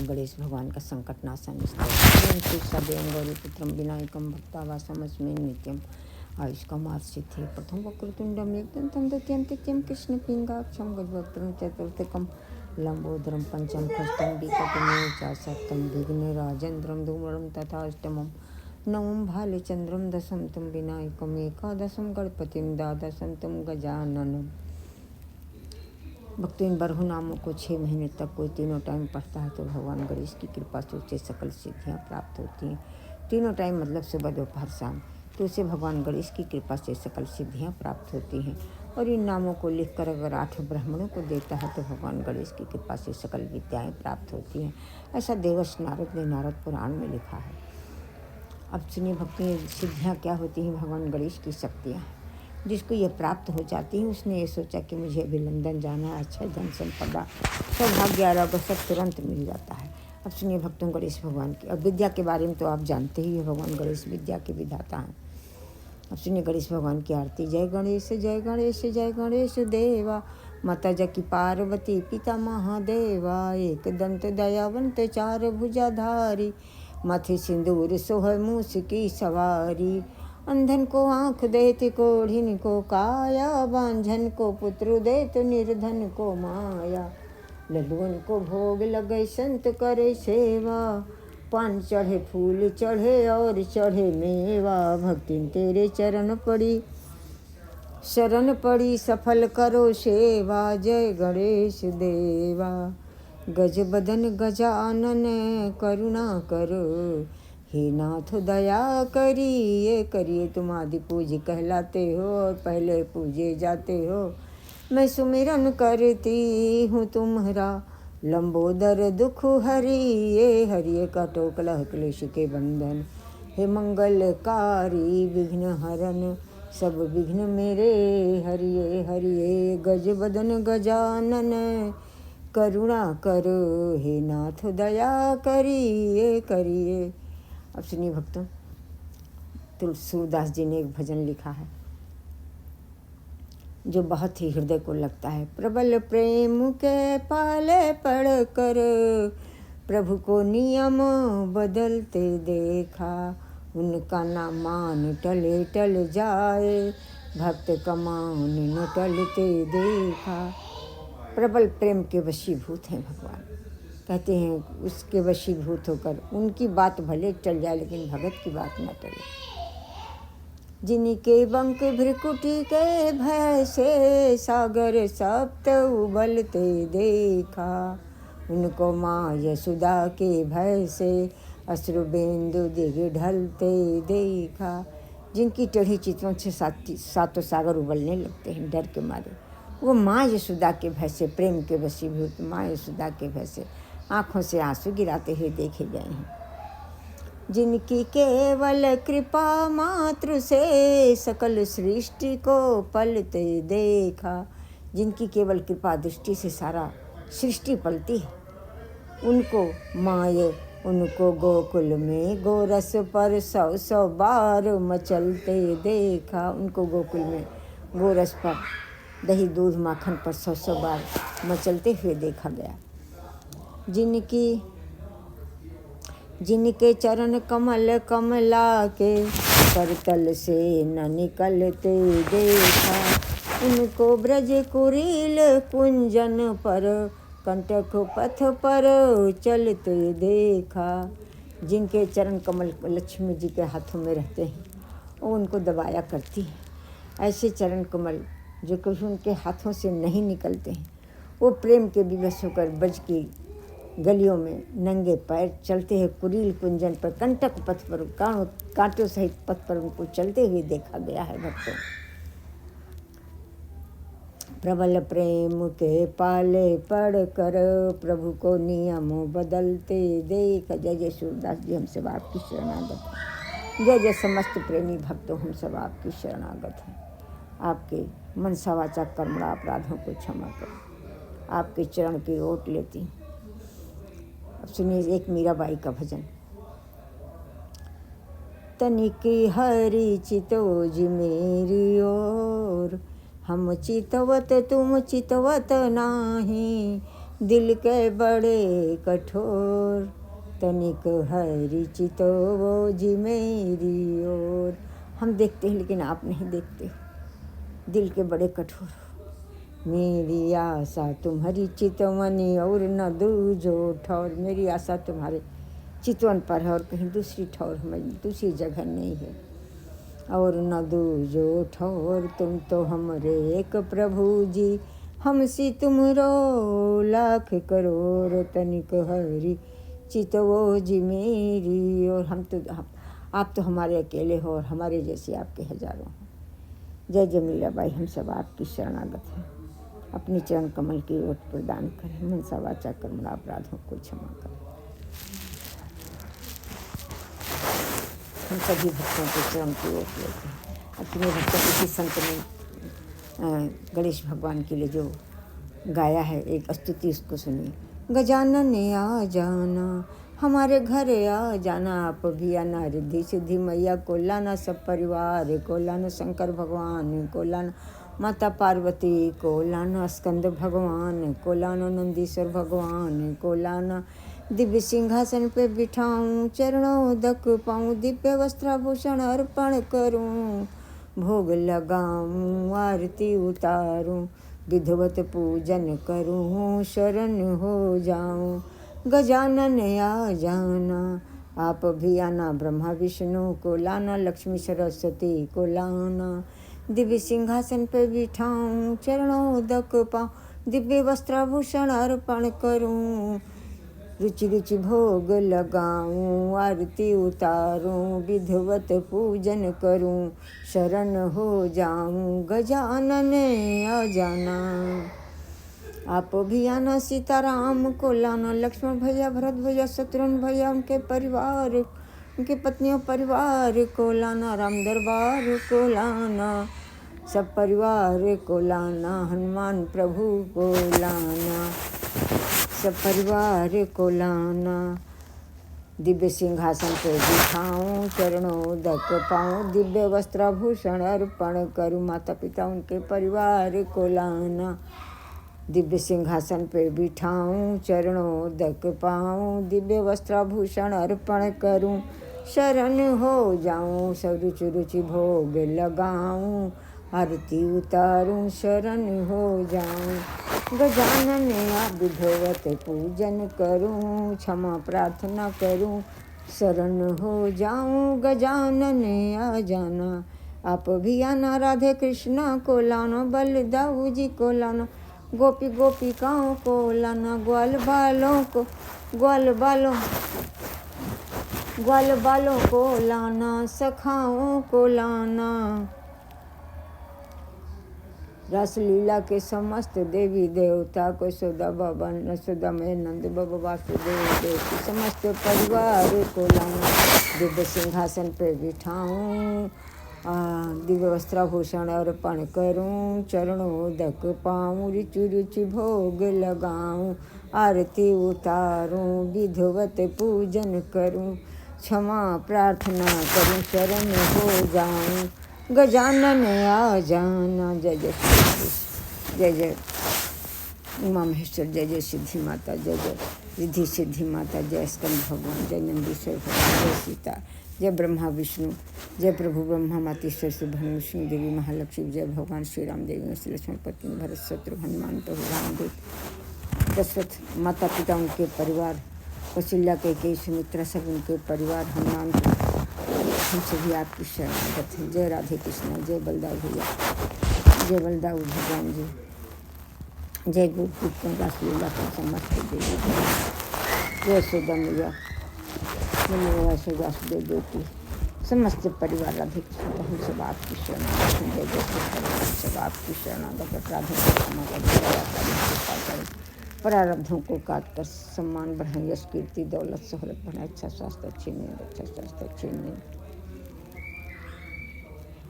भगवान गणेश भगवान का संकट नाशन स्तोत्रम गौरीपुत्रम विनायकम भक्तावासमस्मै नित्यम आयुष्कमार्षिथे प्रथम वक्रतुंडम एकदंतं द्वितीयं तृतीयं कृष्णपिंगाक्षं गजवक्त्रं चतुर्थकं लंबोदरं पंचम खष्टं विकटमेव च सप्तम विघ्नराजेन्द्रं धूम्रं तथाष्टमं नवम भालचंद्रम दशम तुम विनायकम एकादशम गणपतिम द्वादशम तुम गजाननम। भक्तों इन बरहु नामों को 6 महीने तक कोई तीनों टाइम पढ़ता है तो भगवान गणेश की कृपा से उसे सकल सिद्धियाँ प्राप्त होती हैं। तीनों टाइम मतलब सुबह दोपहर शाम, तो उसे भगवान गणेश की कृपा से सकल सिद्धियाँ प्राप्त होती हैं। और इन नामों को लिखकर अगर 8 ब्राह्मणों को देता है तो भगवान गणेश की कृपा से सकल विद्याएँ प्राप्त होती हैं। ऐसा देवर्षि नारद ने नारद पुराण में लिखा है। अब सुनिए भक्तों, सिद्धियाँ क्या होती हैं? भगवान गणेश की शक्तियाँ हैं। जिसको ये प्राप्त हो जाती है उसने ये सोचा कि मुझे अभी लंदन जाना है, अच्छा धन संपदा सौभाग्य आरोग्य सब तुरंत मिल जाता है। अब सुनिए भक्तों गणेश भगवान की। अब विद्या के बारे में तो आप जानते ही हो, भगवान गणेश विद्या के विधाता हैं। अब सुनिए गणेश भगवान की आरती। जय गणेश जय गणेश जय गणेश देवा, माता जकी पार्वती पिता महादेवा, एक दंत दयावंत 4 भुजाधारी, माथे सिंदूर सोह मूस की सवारी, अंधन को आँख देत कोढ़िन को काया, बांझन को पुत्र देत निर्धन को माया, लड्डुअन को भोग लगे संत करे सेवा, पान चढ़े फूल चढ़े और चढ़े मेवा, भक्तिन तेरे चरण पड़ी शरण पड़ी, सफल करो सेवा। जय गणेश देवा, गज बदन गजानन करुणा करो, हे नाथ दया करिए तुम आदि पूज्य कहलाते हो और पहले पूजे जाते हो। मैं सुमिरन करती हूँ तुम्हारा, लंबोदर दुख हरिए काटो कलह क्लेश के बंधन, हे मंगलकारी विघ्न हरन सब विघ्न मेरे हरिए गज बदन गजानन करुणा करो, हे नाथ दया करिए। अब सुनिए भक्तों, तुलसीदास जी ने एक भजन लिखा है जो बहुत ही हृदय को लगता है। प्रबल प्रेम के पाले पढ़ कर प्रभु को नियम बदलते देखा, उनका ना मान टले टल जाए, भक्त का मान न टलते देखा। प्रबल प्रेम के वशीभूत हैं भगवान। कहते हैं उसके वशीभूत होकर उनकी बात भले चल जाए लेकिन भगत की बात न टले। जिनके बंक भ्रिकुटी के भय से सागर सप्त उबलते देखा, उनको माँ यशोदा के भय से अश्रु बिंदु दिग ढलते देखा। जिनकी टेढ़ी चितवन से सातों सागर उबलने लगते हैं डर के मारे, वो माँ यशोदा के भय से, प्रेम के वशीभूत माँ यशोदा के भय से आँखों से आंसू गिराते हुए देखे गए हैं। जिनकी केवल कृपा मात्र से सकल सृष्टि को पलते देखा, जिनकी केवल कृपा दृष्टि से सारा सृष्टि पलती है, उनको माये उनको गोकुल में गोरस पर 100 बार मचलते देखा। उनको गोकुल में गोरस पर दही दूध माखन पर 100 बार मचलते हुए देखा गया। जिनके चरण कमल कमला के करतल से न निकलते देखा, उनको ब्रज कुरील कुंजन पर कंटक पथ पर चलते देखा। जिनके चरण कमल लक्ष्मी जी के हाथों में रहते हैं वो उनको दबाया करती है। ऐसे चरण कमल जो कभी उनके हाथों से नहीं निकलते हैं, वो प्रेम के विवश होकर ब्रज की गलियों में नंगे पैर चलते हैं। कुरील कुंजन पर कंटक पथ पर कांटों सहित पथ पर उनको चलते हुए देखा गया है। भक्तों, प्रबल प्रेम के पाले पढ़ कर प्रभु को नियम बदलते देख। जय जय सूरदास जी, हम सब आपकी शरणागत हैं। जय जय समस्त प्रेमी भक्तों, हम सब आपकी शरणागत हैं। आपके मनसा वाचा कर्मणा अपराधों को क्षमा करें, आपके चरण की ओट लेती हूँ। अब सुनिए एक मीराबाई का भजन। तनिकी हरि चितोज मेरी ओर, हम चितवत तुम चितवत नाही, दिल के बड़े कठोर, तनिक हरि चितवो जी मेरी ओर। हम देखते हैं लेकिन आप नहीं देखते, दिल के बड़े कठोर। मेरी आशा तुम्हारी चितवनी और न दूजो ठौर। मेरी आशा तुम्हारे चितवन पर है और कहीं दूसरी ठौर हमारी दूसरी जगह नहीं है। और न दूजो ठौर, तुम तो हमरे एक प्रभु जी, हमसी तुमरो लाख करोड़, तनिक हरि चितवो जी मेरी। और आप तो हमारे अकेले हो और हमारे जैसे आपके हजारों हैं। जय जय मीराबाई, हम सब आपकी शरणागत हैं। अपने चरण कमल की ओट प्रदान करें, मनसा वाचा कर्मणा अपराधों को क्षमा करें। हम सभी भक्तों के चरण की ओट लेते हैं। अपने भक्तों किसी संत ने गणेश भगवान के लिए जो गाया है एक स्तुति, उसको सुनिए। गजानन आ जाना, हमारे घर आ जाना, आप भी आना, रिद्धि सिद्धि मैया को लाना, सब परिवार को लाना, शंकर भगवान को लाना, माता पार्वती को लाना, स्कंद भगवान को लाना, नंदीश्वर भगवान को लाना। दिव्य सिंहासन पे बिठाऊं, चरणों दक पाऊं, दिव्य वस्त्राभूषण अर्पण करूं, भोग लगाऊं, आरती उतारूं, विधिवत पूजन करूं, शरण हो जाऊं। गजानन आ जाना, आप भी आना, ब्रह्मा विष्णु को लाना, लक्ष्मी सरस्वती को लाना। दिव्य सिंहासन पे बिठाऊं, चरणों दक पाऊं, दिव्य वस्त्राभूषण अर्पण करूं, रुचि रुचि भोग लगाऊं, आरती उतारूं, विधिवत पूजन करूं, शरण हो जाऊं। गजानन आ जाना, आप भी आना, सीताराम को लाना, लक्ष्मण भैया, भरत भैया, शत्रुघ्न भैया, उनके परिवार, उनके पत्नियों परिवार को लाना, राम दरबार को लाना, सब परिवार को लाना, हनुमान प्रभु को लाना, सब परिवार को लाना। दिव्य सिंहासन पे बिठाऊं, चरणों दक पाऊं, दिव्य वस्त्राभूषण अर्पण करूं, माता पिता उनके परिवार को लाना। दिव्य सिंहासन पे बिठाऊं, चरणों दक पाऊं, दिव्य वस्त्राभूषण अर्पण करूं, शरण हो जाऊं, सब रुचि रुचि भोग लगाऊं, आरती उतारूं, शरण हो जाऊं। गजानन आ विधिवत पूजन करूं, क्षमा प्रार्थना करूं, शरण हो जाऊं। गजानन आ जाना, आप भी आना, राधे कृष्णा को लाना, बलदाऊ जी को लाना, गोपी गोपिकाओं को लाना, ग्वाल बालों को लाना, सखाओं को लाना। रासलीला के समस्त देवी देवता को, यशोदा बाबा, यशोदा में नंद बाबा, वासुदेव देवकी, समस्त परिवार को लाना। दिव्य सिंहासन पे बिठाऊं, दिव्य वस्त्राभूषण अर्पण करूं, चरणों दक पाऊं, रुचि रुचि भोग लगाऊं, आरती उतारूं, विधिवत पूजन करूं, क्षमा प्रार्थना करूं, शरण हो जाऊं। गजानन आ जाना। जय जय जय जय उमा महेश्वर, जय जय सिद्धि माता, जय जय रिद्धि सिद्धि माता, जय स्कंद भगवान, जय नंदीश्वर भगवान, जय सीता, जय ब्रह्मा विष्णु, जय प्रभु ब्रह्मा, मातेश्वर सुभन, विष्णु देवी महालक्ष्मी, जय भगवान श्री राम देवी, श्री लक्ष्मण पत्नी, भरत शत्रु हनुमान प्रभु रामदूत, दशरथ माता पिता उनके परिवार, कौशल्या के सुमित्रा सब उनके परिवार, हनुमान, हम सभी आपकी शरणागत हैं। जय राधे कृष्ण, जय बलदाऊ भैया, जय बलदाऊ भगवान जी, जय गोपी रासलीला का समस्त देवी, जय यशोदा मैया, वासुदेव देवकी, समस्त परिवार राधे कृष्ण, हम सब आपकी शरणागत हैं। जय जय सब आपकी शरणागत, अपराधों को क्षमा करें, प्रारब्धों को काट कर सम्मान बढ़ाएं, यश कीर्ति दौलत शोहरत बढ़ाएं, अच्छा स्वास्थ्य, अच्छी नींद, अच्छा स्वास्थ्य, अच्छी नींद,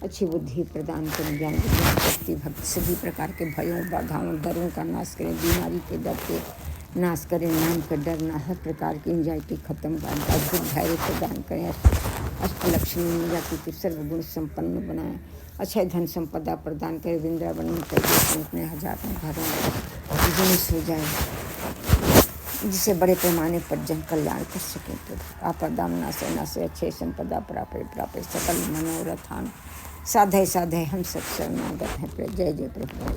अच्छी बुद्धि प्रदान करें, ज्ञान शक्ति भक्ति, सभी प्रकार के भयों बाधाओं डरों का नाश करें, बीमारी के डर के नाश करें, नाम का डरना, हर प्रकार की एंजाइटी खत्म करें, अद्भुत धैर्य प्रदान करें, अष्टलक्ष्मी मैया की सर्वगुण संपन्न बनाएं, अक्षय धन संपदा प्रदान करें, वृंदावन में कई अपने हजारों घरों में हो जाए। जिसे बड़े पैमाने पर जन कल्याण कर सकें प्रभु। आपदाम नासे अच्छे संपदा प्रापे सकल मनोरथान साधय साधय हम सब शरणागत हैं। जय जय प्रभु।